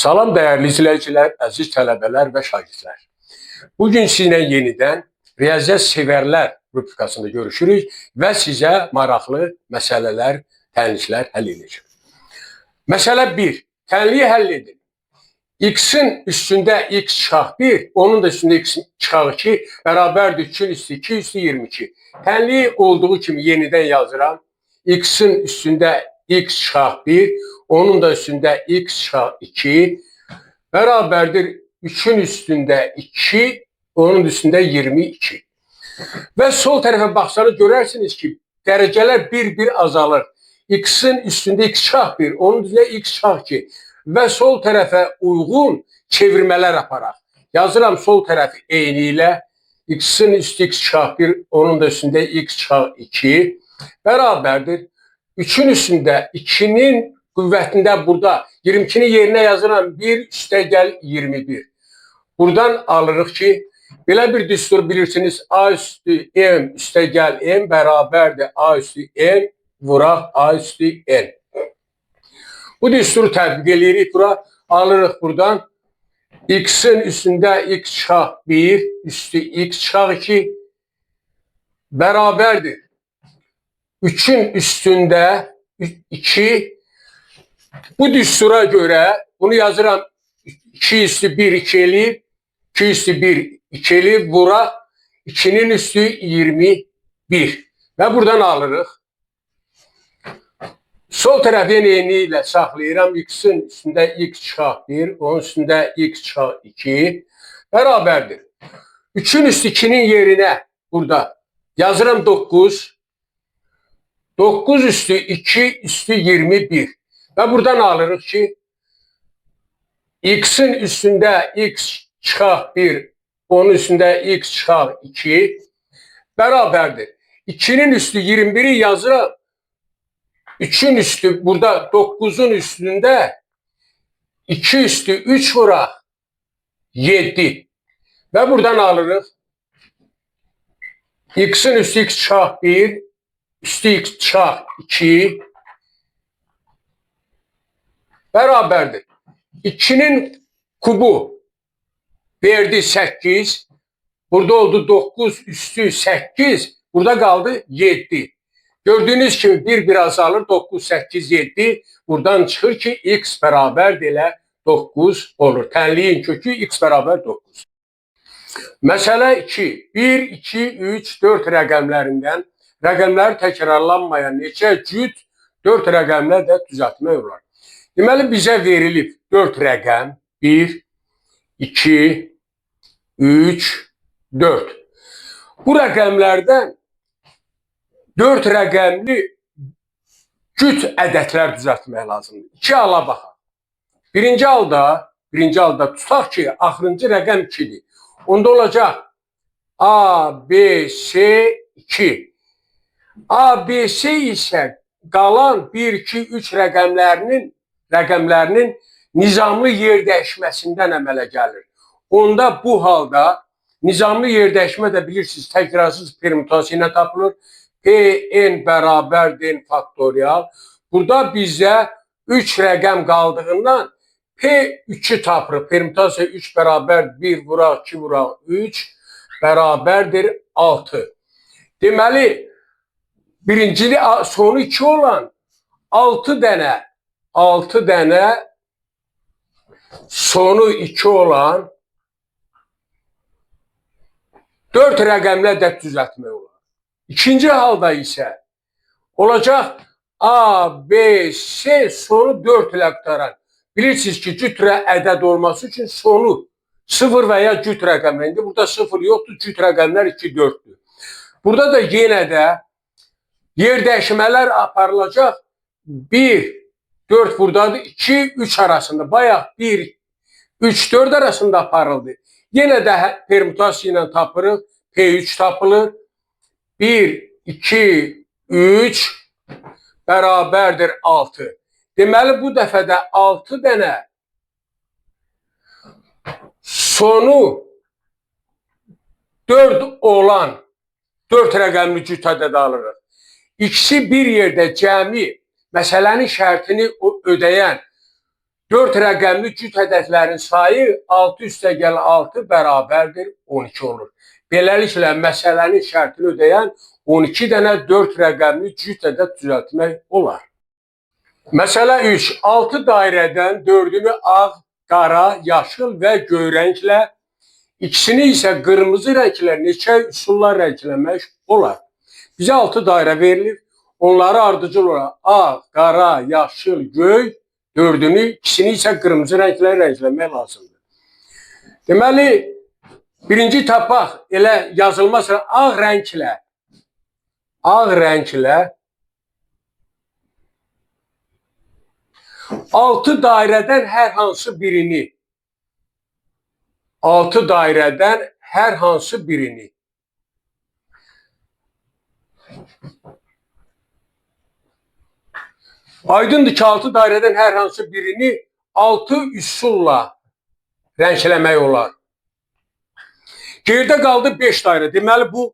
Salam değerli izleyiciler, aziz tələbələr və şagirdlər. Bugün sizinlə yenidən riyaziyyat sevərlər rubrikasında görüşürük və sizə maraqlı məsələlər, tənliklər həll edəcək. Məsələ 1. Tənliyi həll edin. X-in üstündə x çıxaq 1, onun da üstündə x çıxaq 2 bərabərdir 2 üstü 2 üstü 22. Tənliyi olduğu kimi yenidən yazıram. X-in üstündə x çıxaq 1, onun da üstündə x çıxaq 2 bərabərdir 3'ün üstündə 2, onun üstündə 22. Və sol tərəfə baxsanız görərsiniz ki, dərəcələr bir-bir azalır. X-in üstündə x çıxaq 1, onun üstündə x çıxaq 2 və sol tərəfə uyğun çevirmələr aparaq. Yazıram sol tərəfi eyni ilə. X-in üstü x çıxaq 1, onun da üstündə x çıxaq 2 bərabərdir 3'ün üstündə 2'nin qüvvətində burada 22'ni yerinə yazıram 1 üstəgəl 21. Buradan alırıq ki, belə bir düstur bilirsiniz. A üstü m üstəgəl m bərabərdir a üstü m vuraq a üstü n. Bu düsturu tətbiq edirik. Bura alırıq buradan. X-in üstündə x çıxaq 1 üstü x çıxaq 2 bərabərdir 3'ün üstündə 2. Bu düstura görə bunu yazıram 2 üstü 1 2 eləyib 2 üstü 1 2 eləyib vuraq 2'nin üstü 21 və buradan alırıq. Sol tərəfi eyni ilə saxlayıram. X-in üstündə x çıxaq 1, onun üstündə x çıxaq 2 bərabərdir 3'ün üstü 2'nin yerinə burada yazıram 9. 9 üstü 2 üstü 21. Və buradan alırıq ki, x-in üstündə x çıxaq 1, onun üstündə x çıxaq 2 bərabərdir 2'nin üstü 21'i yazıram. 3'ün üstü burada 9'un üstündə 2 üstü 3 vuraq 7. Və buradan alırıq. X-in üstü x çıxaq 1, üstü x çıxaq 2 bərabərdir 2'nin kubu verdi 8. Burada oldu 9 üstü 8. Burada kaldı 7. Gördüğünüz kimi bir azalır. 9, 8, 7. Buradan çıxır ki x bərabər elə 9 olur. Tənliyin kökü x bərabər 9. Məsələ 2. 1, 2, 3, 4 rəqəmlərindən rəqəmləri təkrarlanmayan neçə cüt 4 rəqəmlə də düzəltmək olar. Deməli bizə verilib 4 rəqəm 1, 2, 3, 4. Bu rəqəmlərdən 4 rəqəmli cüt ədədlər düzəltmək lazımdır. 2 ala baxaq. Birinci halda tutaq ki, axırıncı rəqəm 2'dir. Onda olacaq A, B, C, 2. A, B, C isə qalan 1, 2, 3 rəqəmlərinin nizamlı yer dəyişməsindən əmələ gəlir. Onda bu halda nizamlı yer dəyişmə də bilirsiniz təkrarsız permütasiya ilə tapılır. P(n) bərabərdir n faktorial. Burada bizə 3 rəqəm qaldığından P3'ü tapırıq. Permütasiya 3 bərabər 1 vuraq 2 vuraq 3 bərabərdir 6. Deməli birincili sonu 2 olan 6 dənə sonu 2 olan 4 rəqəmlə də düzəltmək olar. İkinci halda isə olacaq A, B, C sonu 4 ilə qutaran. Bilirsiniz ki, cüt ədəd olması üçün sonu 0 və ya cüt rəqəmlər. İndi burada 0 yoxdur, cüt rəqəmlər 2, 4'dür. Burada da yenə də yer dəyişmələr aparılacaq. 1, 4 buradadır, 2, 3 arasında. Bayaq 1, 3, 4 arasında aparıldı. Yenə də permütasiya ilə tapırıq. P3 tapılır. 1, 2, 3 bərabərdir 6. Deməli bu dəfə də 6 dənə sonu 4 olan 4 rəqəmli cüt ədəd alırıq. İkisi bir yerdə cəmi məsələnin şərtini ödəyən 4 rəqəmli cüt ədədlərin sayı 6 üstə gəl 6 bərabərdir 12 olur. Beləliklə, məsələnin şərtini ödəyən 12 dənə 4 rəqəmli cüt ədəd düzəltmək olar. Məsələ 3. 6 dairədən 4'ünü ağ, qara, yaşıl və göy rənglə, ikisini isə qırmızı rənglə neçə üsulla rəngləmək olar? Bizə 6 dairə verilir. Onları ardıcıl olaraq ağ, qara, yaşıl, göy, 4'ünü, ikisini isə qırmızı rənglə rəngləmək lazımdır. Deməli, birinci tapaq elə yazılmazsa ağ rənglə 6 dairədən hər hansı birini 6 dairədən hər hansı birini aydındır ki, 6 dairədən hər hansı birini 6 üsulla rəngləmək olar. Gerdə qaldı 5 dairə. Deməli, bu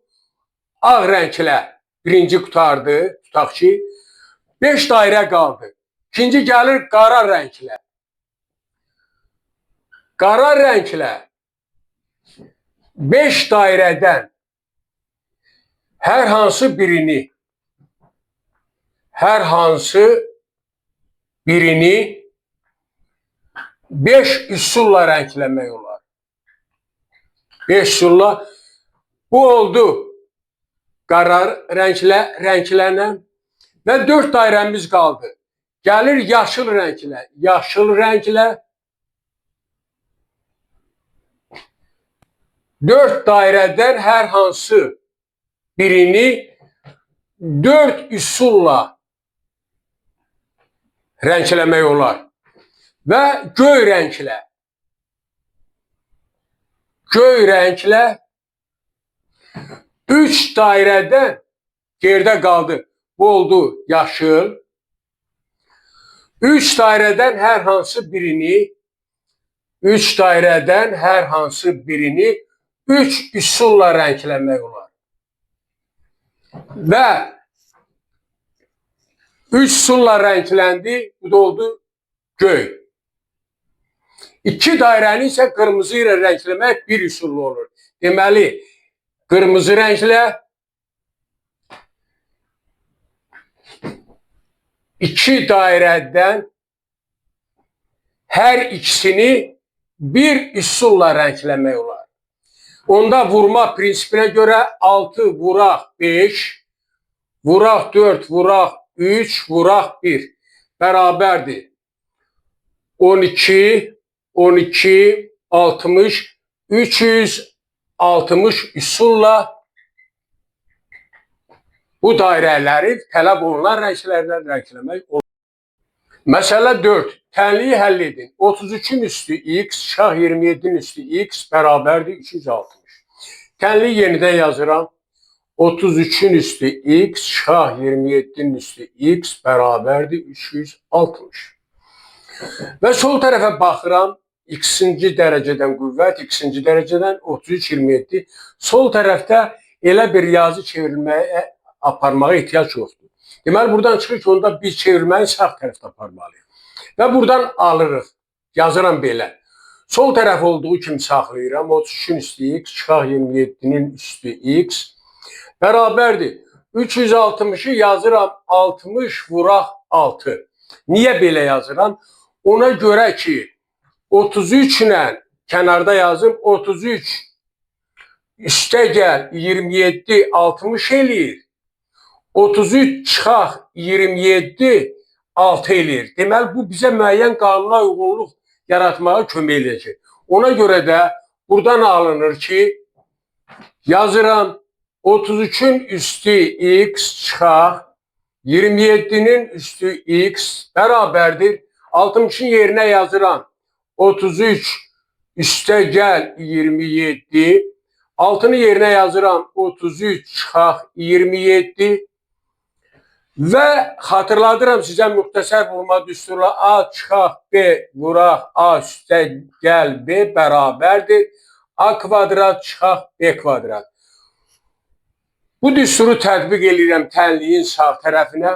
ağ rənglə birinci qutardı. Tutaq ki, 5 dairə qaldı. İkinci gəlir qara rənglə. Qara rənglə 5 dairədən hər hansı birini 5 üsulla rəngləmək olar. 5 üsulla. Bu oldu qara rənglə rənglənən və 4 dairəmiz qaldı. Gəlir yaşıl rənglə. Yaşıl rənglə 4 dairədən hər hansı birini 4 üsulla rəngləmək olar. Və göy rənglə 3 dairədən gerdə qaldı. Bu oldu yaşıl. 3 dairədən hər hansı birini 3 üsulla rəngləmək olar. Və 3 üsulla rəngləndi, bu da oldu göy. 2 dairəni isə qırmızı ilə rəngləmək bir üsulla olur. Deməli, qırmızı rənglə 2 dairədən hər ikisini bir üsulla rəngləmək olar. Onda vurma prinsipinə görə 6 vuraq 5, vuraq 4, vuraq 3, vuraq 1 bərabərdir. 12, 60, 360 üsulla bu dairələri tələb olunan rənglərdən rəngləmək olur. Məsələ 4. Tənliyi həll edin. 33'ün üstü x, şah 27'nin üstü x bərabərdir 360. Tənliyi yenidən yazıram. 33'ün üstü x, şah 27'nin üstü x bərabərdir 360. Və sol tərəfə baxıram. X-ci dərəcədən qüvvət, x-ci dərəcədən 33, 27. Sol tərəfdə elə bir yazı çevrilməyə aparmağa ehtiyac yoxdur. Deməli, buradan çıxır ki, onda biz çevirməni sağ tərəfdə aparmalıyıq. Və buradan alırıq. Yazıram belə. Sol tərəf olduğu kimi saxlayıram. 33'ün üstü x, şah 27'nin üstü x bərabərdir. 360'ı yazıram 60 vuraq 6. Niyə belə yazıram? Ona görə ki, 33 ilə kənarda yazım. 33 üstə gəl 27 60 eləyir. 33 çıxaq 27 6 eləyir. Deməli, bu bizə müəyyən qanuna uyğunluq yaratmağa kömək edəcək. Ona görə də buradan alınır ki, yazıram 33'ün üstü x çıxaq 27'nin üstü x bərabərdir. 60'ın yerinə yazıram 33 üstə gəl 27. 6'nı yerinə yazıram 33 çıxaq 27. Və xatırladıram sizə müxtəsər vurma düsturla A çıxaq B vuraq A üstə gəl B bərabərdir. A kvadrat çıxaq B kvadrat. Bu düsturu tətbiq edirəm tənliyin sağ tərəfinə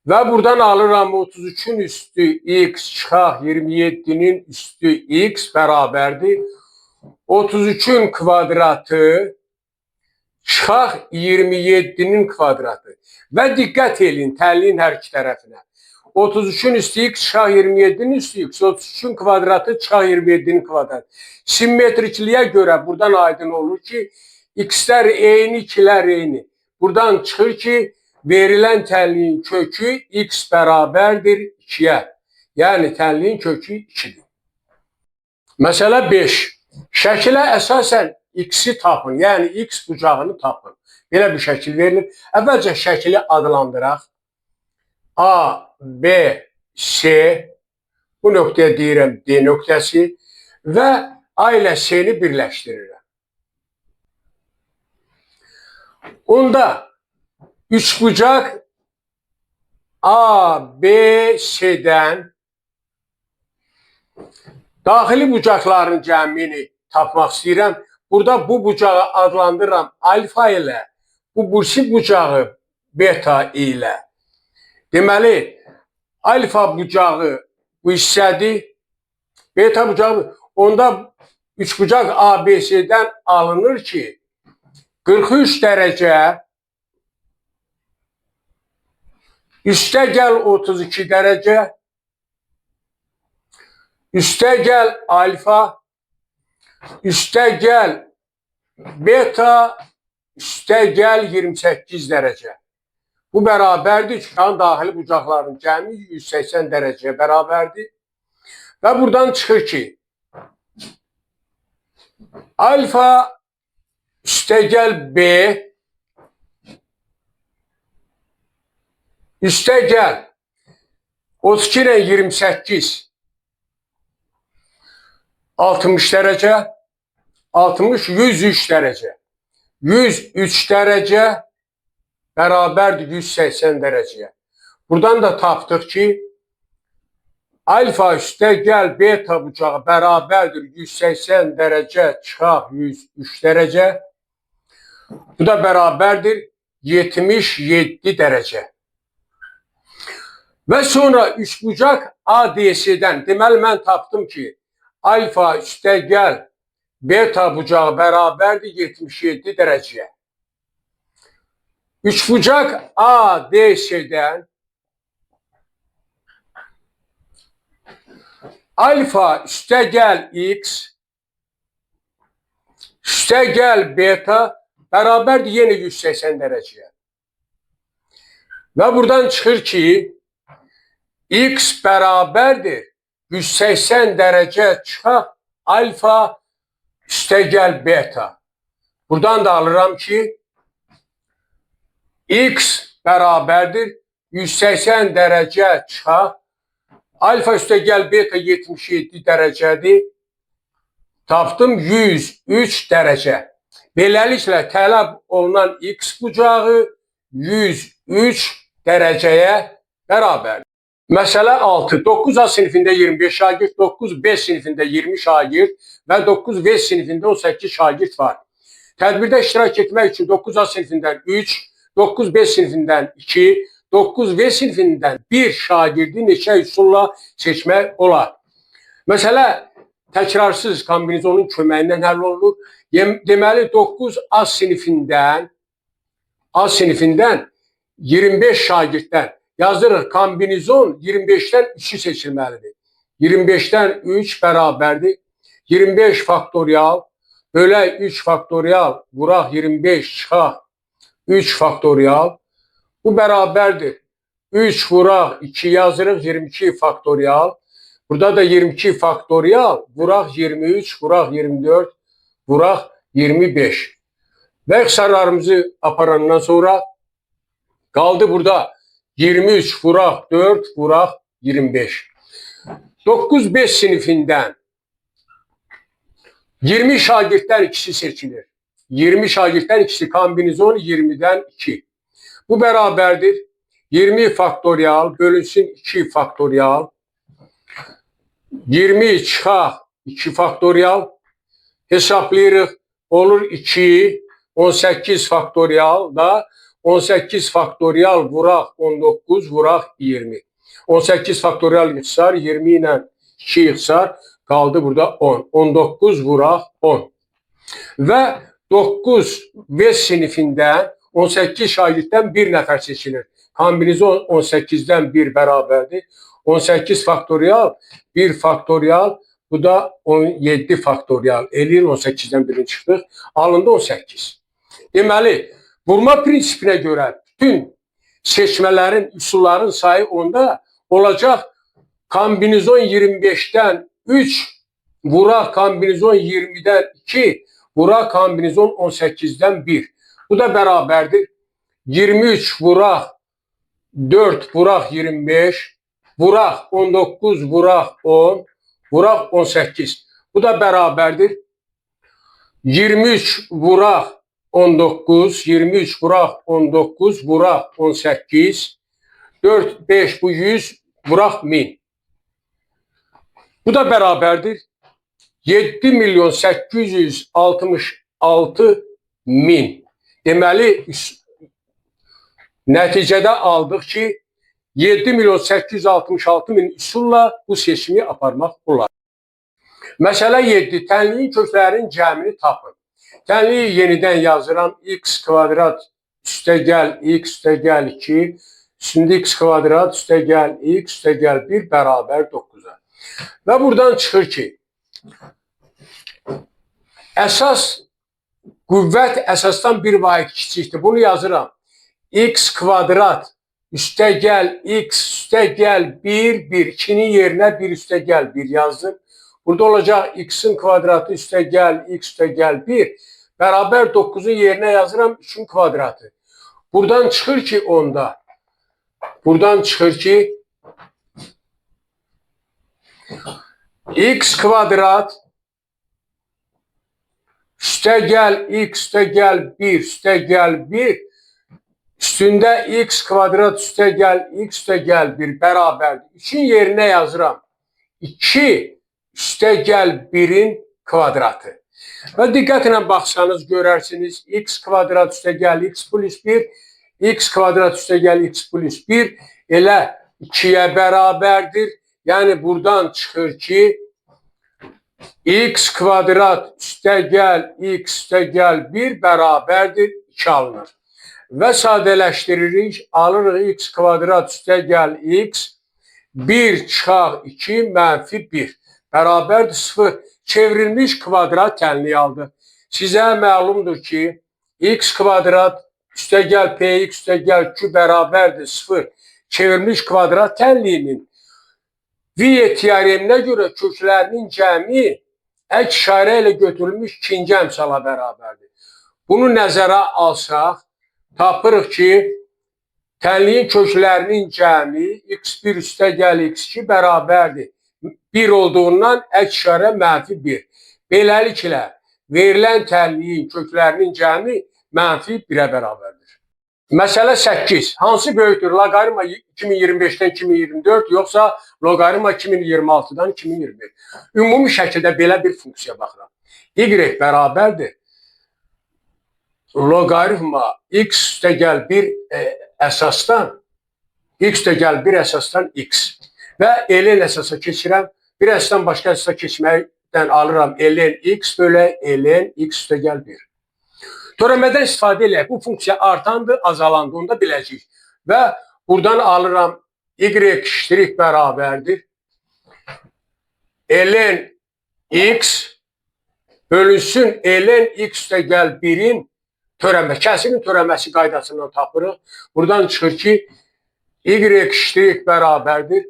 Və buradan alıram 33-ün üstü x çıxaq 27-nin üstü x bərabərdir. 33-ün kvadratı çıxaq 27-nin kvadratı. Və diqqət edin təlliyin hər iki tərəfinə. 33-ün üstü x çıxaq 27-nin üstü x, 33-ün kvadratı çıxaq 27-nin kvadratı. Simmetrikliyə görə buradan aydın olur ki, x-lər eyni, 2-lər eyni. Buradan çıxır ki, verilən təlliyin kökü x bərabərdir 2-yə. Yəni təlliyin kökü 2-dir. Məsələ 5. Şəkilə əsasən x-i tapın, yəni x bucağını tapın. Belə bir şəkil verilir. Əvvəlcə şəkili adlandıraq. A, B, C, bu nöqtəyə deyirəm D nöqtəsi və A ilə C-ni birləşdirirəm. Onda üçbucaq A, B, C-dən daxili bucaqların cəmini tapmaq istəyirəm. Burada bu bucağı adlandırıram alfa ilə, bu bursi bucağı beta ilə. Deməli, alfa bucağı bu hissədir, beta bucağı, onda üçbucaq ABC-dən alınır ki, 43 dərəcə üstə gəl 32 dərəcə, üstə gəl alfa, üstə gəl beta, üstə gəl 28 dərəcə. Bu bərabərdir. Üçbucağın daxili bucaqların cəmi 180 dərəcəyə bərabərdir. Və buradan çıxır ki, alfa üstə gəl B, üstə gəl 32 ilə 28 60 dərəcə, 60 103 dərəcə. 103 dərəcə bərabərdir 180 dərəcəyə. Buradan da tapdıq ki, alfa üstə gəl beta bucağı bərabərdir 180 dərəcə çıxaq 103 dərəcə. Bu da bərabərdir 77 dərəcə. Və sonra üçbucaq ADC-dən, deməli mən tapdım ki, alfa üstə gəl beta bucağı bərabərdir 77 dərəcəyə. Üçbucaq ADC-dən alfa üstə gəl x, üstə gəl beta bərabərdir yenə 180 dərəcəyə. Və buradan çıxır ki, x bərabərdir 180 dərəcə çıxaq alfa üstə gəl beta. Buradan da alıram ki, x bərabərdir 180 dərəcə çıxaq alfa üstə gəl beta 77 dərəcədir. Tapdım 103 dərəcə. Beləliklə tələb olunan x bucağı 103 dərəcəyə bərabərdir. Məsələ 6. 9A sinifində 25 şagird, 9B sinifində 20 şagird və 9V sinifində 18 şagird var. Tədbirdə iştirak etmək üçün 9A sinifindən 3, 9B sinifindən 2, 9V sinifindən 1 şagirdi neçə üsulla seçmək olar? Məsələ təkrarsız kombinizonun köməyindən həll olunur. Deməli 9A sinifindən 25 şagirddən yazırıq, kombinizon 25-dən 3'ü seçilməlidir. 25-dən 3 bərabərdir. 25 faktorial bölək 3 faktorial vuraq 25 çıxaq 3 faktorial. Bu bərabərdir. 3 vuraq 2 yazırıq 22 faktorial. Burada da 22 faktorial vuraq 23 vuraq 24 vuraq 25. Və ixtisarlarımızı aparandan sonra qaldı burada 23 vuraq 4 vuraq 25. 9B sinifindən 20 şagirddən ikisi seçilir. 20 şagirddən ikisi kombinizon 20'dən 2. Bu bərabərdir 20 faktorial bölünsün 2 faktorial. 20 çıxaq 2 faktorial. Hesablayırıq. Olur 2, 18 faktorial da 18 faktorial vuraq 19 vuraq 20. 18 faktorial yığsar, 20 ilə 2 yığsar, qaldı burada 10. 19 vuraq 10. Və 9 V sinifindən 18 şagirddən bir nəfər seçilir. Kombinizon 18-dən 1 bərabərdir. 18 faktorial, 1 faktorial, bu da 17 faktorial. Eləyir 18-dən 1-in çıxdıq. Alındı 18. Deməli, vurma prinsipinə görə bütün seçmələrin, üsulların sayı onda olacaq. Kombinizon 25-dən 3, vuraq kombinizon 20-dən 2, vuraq kombinizon 18-dən 1. Bu da bərabərdir. 23 vuraq 4 vuraq 25, vuraq 19 vuraq 10, vuraq 18. Bu da bərabərdir. 23 vuraq 19, 23 vuraq 19, vuraq 18, 4, 5 bu 100, vuraq 1000. Bu da bərabərdir. 7.866.000. Deməli, nəticədə aldıq ki, 7.866.000 üsulla bu seçimi aparmaq olar. Məsələ 7. Tənliyin köklərinin cəmini tapın. Tənliyi yenidən yazıram. X kvadrat üstəgəl x üstəgəl 2, üstündə x kvadrat üstəgəl x üstəgəl 1 bərabər 9-a. Və buradan çıxır ki, əsas qüvvət əsasdan bir vahid kiçikdir. Bunu yazıram. X kvadrat üstəgəl x üstəgəl 1, 1. 2-nin yerinə 1 üstəgəl 1 yazdım. Burada olacaq x-in kvadratı üstəgəl x üstəgəl 1 bərabər 9-un yerinə yazıram 3-ün kvadratı. Buradan çıxır ki onda. Buradan çıxır ki x kvadrat üstəgəl x üstəgəl 1 üstəgəl 1 üstündə x kvadrat üstəgəl x üstəgəl 1 bərabərdir. 3-ün yerinə yazıram 2 üstəgəl 1-in kvadratı. Və diqqətlə baxsanız görərsiniz x kvadrat üstəgəl x plus 1, x kvadrat üstəgəl x plus 1 elə 2-yə bərabərdir. Yəni buradan çıxır ki x kvadrat üstəgəl x üstəgəl 1 bərabərdir 2 alınır. Və sadələşdiririk, alırıq x kvadrat üstəgəl x 1 çıxaq 2 mənfi 1 bərabərdir 0. Çevrilmiş kvadrat tənliyi aldı. Sizə məlumdur ki, x kvadrat üstəgəl px üstəgəl q bərabərdir 0. Çevrilmiş kvadrat tənliyinin Viye teoreminə görə köklərinin cəmi əks işarə ilə götürülmüş ikinci əmsala bərabərdir. Bunu nəzərə alsaq, tapırıq ki, tənliyin köklərinin cəmi x1 üstəgəl x2 bərabərdir 1 olduğundan əks işarə mənfi 1. Beləliklə, verilən tənliyin köklərinin cəmi mənfi 1-ə bərabərdir. Məsələ 8. Hansı böyükdür? Loqaritma 2025-dən 2024 yoxsa loqaritma 2026-dan 2021? Ümumi şəkildə belə bir funksiya baxıram. Y bərabərdir. Loqaritma x üstəgəl 1 əsasdan x üstəgəl 1 əsasdan x və ln əsasa keçirəm. Bir əsasdan başqa əsasa keçməkdən alıram ln x bölə ln x üstəgəl 1. Törəmədən istifadə ilə bu funksiya artandır, azalandı, onu da biləcəyik. Və buradan alıram y ştrik bərabərdir. Ln x bölünsün ln x üstəgəl 1-in törəməsi, kəsirin törəməsi qaydasından tapırıq. Buradan çıxır ki, y ştrik bərabərdir.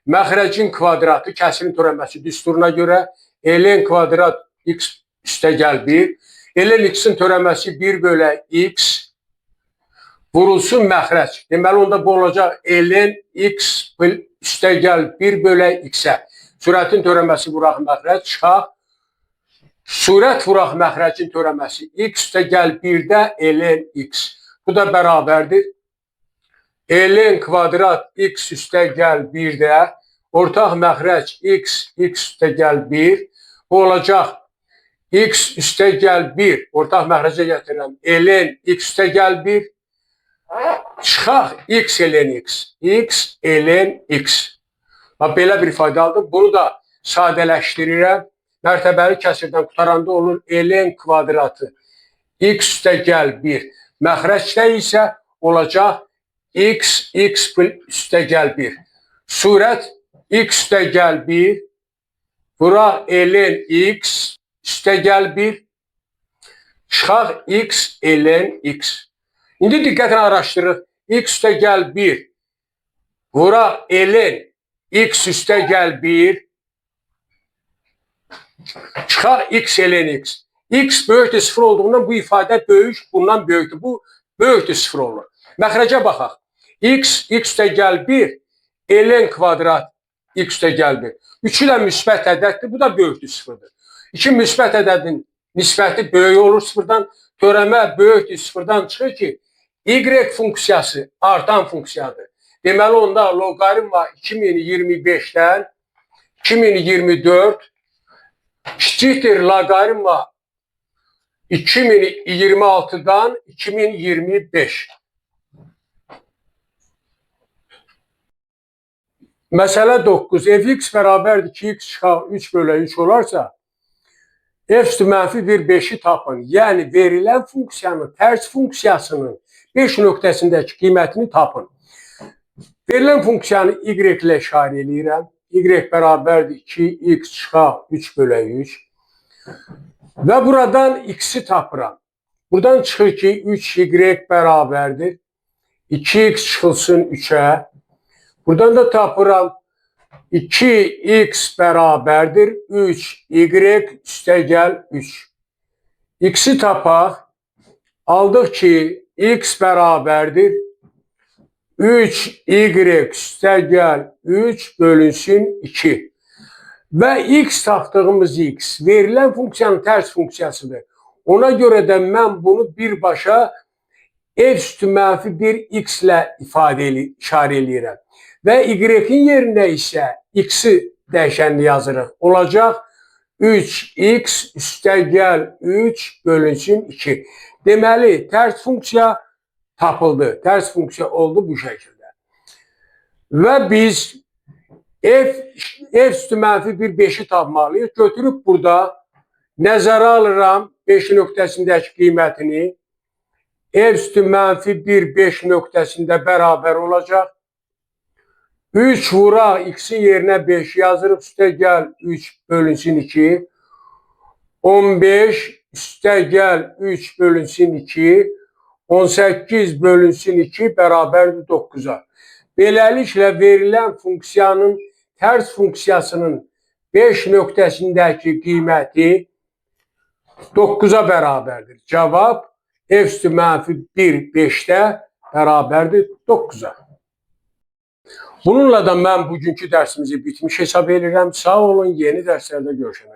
Məxrəcin kvadratı, kəsirin törəməsi düsturuna görə ln kvadrat x üstəgəl 1. Ln x-in törəməsi 1 bölə x vurulsun məxrəc. Deməli, onda bu olacaq ln x üstəgəl 1 bölə x-ə. Sürətin törəməsi vuraq məxrəc çıxaq. Sürət vuraq məxrəcin törəməsi x üstəgəl 1-də ln x. Bu da bərabərdir. Ln kvadrat x üstəgəl 1-də ortaq məxrəc x üstəgəl 1. Bu olacaq x üstəgəl 1, ortaq məxrəcə gətirirəm, ln x üstəgəl 1 Çıxaq x ln x. X ln x. Belə bir ifadadır. Bunu da sadələşdirirəm. Mərtəbəli kəsirdən qutaranda olur ln kvadratı x üstə gəl 1. Məxrəcdə isə olacaq x üstə gəl 1. Surət x üstə gəl 1. Bura ln x üstə gəl 1. Çıxaq x ln x. İndi diqqətlə araşdırırıq. X üstə gəl 1. Bura ln x üstə gəl 1. Çıxaq x ln x. X böyükdür 0 olduğundan bu ifadə böyük, bundan böyükdür. Bu böyükdür 0 olur. Məxrəcə baxaq. X üstə gəl 1. Ln kvadrat x üstə gəl 1. 3 ilə müsbət ədəddir. Bu da böyükdür 0-dır. İki müsbət ədədin nisbəti böyük olur 0-dan. Törəmə böyükdür 0-dan çıxır ki, y funksiyası artan funksiyadır. Deməli onda loqaritma 2025-dən 2024 kiçikdir loqaritma 2026-dan 2025. Məsələ 9. Fx bərabərdir 2x çıxaq 3 bölü 3 olarsa, f üstü mənfi 1,5-i tapın. Yəni, verilən funksiyanın tərs funksiyasının 5 nöqtəsindəki qiymətini tapın. Verilən funksiyanı y ilə işarə eləyirəm. Y bərabərdir 2x çıxaq 3 bölü 3. Və buradan x-i tapıram. Buradan çıxır ki, 3y bərabərdir. 2x çıxılsın 3-ə. Buradan da tapıram 2x bərabərdir 3y üstə gəl 3. X-i tapaq. Aldıq ki, x bərabərdir 3y üstə gəl 3 bölünsün 2. Və x tapdığımız x verilən funksiyanın tərs funksiyasıdır. Ona görə də mən bunu birbaşa f üstü mənfi 1x ilə işarə eləyirəm. Və y-in yerində isə x-i dəyişənini yazırıq. Olacaq 3x üstə gəl 3 bölünsün 2. Deməli, tərs funksiya tapıldı. Tərs funksiya oldu bu şəkildə. Və biz f üstü mənfi 1,5-i tapmalıyıq. Götürüb burada nəzərə alıram 5 nöqtəsindəki qiymətini. F üstü mənfi 1,5 nöqtəsində bərabər olacaq. 3 vuraq, x-in yerinə 5 yazırıq, üstə gəl 3 bölünsün 2. 15 üstə gəl 3 bölünsün 2. 18 bölünsün 2 bərabərdir 9-a. Beləliklə verilən funksiyanın tərs funksiyasının 5 nöqtəsindəki qiyməti 9-a bərabərdir. Cavab f üstü mənfi 1,5-də bərabərdir 9-a. Bununla da mən bugünkü dərsimizi bitmiş hesab edirəm. Sağ olun, yeni dərslərdə görüşənə.